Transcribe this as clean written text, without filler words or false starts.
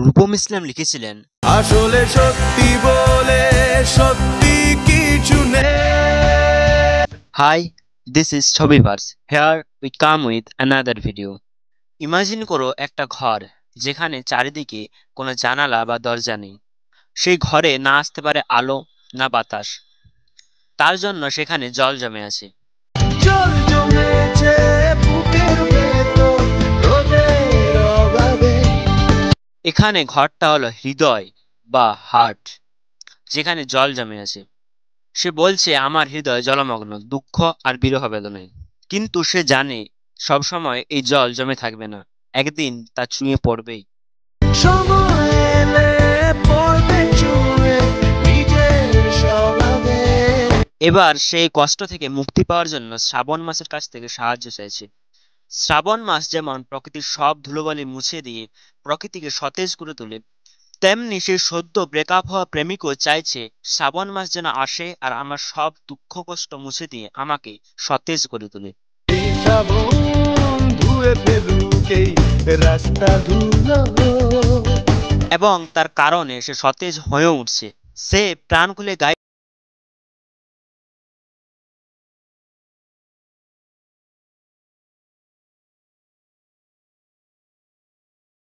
রূপম ইসলাম লিখেছিলেন, আসলে সত্যি বলে সত্যি কিছু নেই। হাই, দিস ইজ ছবিভার্স। Here we come with another video. Imagine করো একটা ঘর যেখানে চারিদিকে কোনো জানালা বা দরজা নেই। সেই ঘরে না আসতে পারে আলো, না বাতাস। তার জন্য সেখানে জল জমে আছে। জল জমেছে বুকের ভেতর রোদের অভাবে। এখানে ঘরটা হলো হৃদয় বা হার্ট, যেখানে জল জমে আছে। সে বলছে আমার হৃদয় জলমগ্ন, দুঃখ আর বিরহ বেদনায়। কিন্তু সে জানে সবসময় এই জল জমে থাকবে না, একদিন তা চুঁয়ে পড়বেই। সময় এলে পড়বে চুয়ে নিজের স্বভাবে। এবার সেই কষ্ট থেকে মুক্তি পাওয়ার জন্য শ্রাবণ মাসের কাছ থেকে সাহায্য চাইছে। শ্রাবণ মাস যেমন প্রকৃতির সব ধুলোবালি মুছে দিয়ে প্রকৃতিকে সতেজ করে তোলে, তেমনি সেই সদ্য ব্রেকআপ হওয়া প্রেমিকও চাইছে শ্রাবণ মাস যেন আসে আর আমার সব দুঃখ কষ্ট মুছে দিয়ে আমাকে সতেজ করে তোলে। শ্রাবণ ধুয়ে ফেলুক এই রাস্তা ধুলো। এবং তার কারণে সে সতেজ হয়ে উঠছে। সে প্রাণ খুলে গাইছে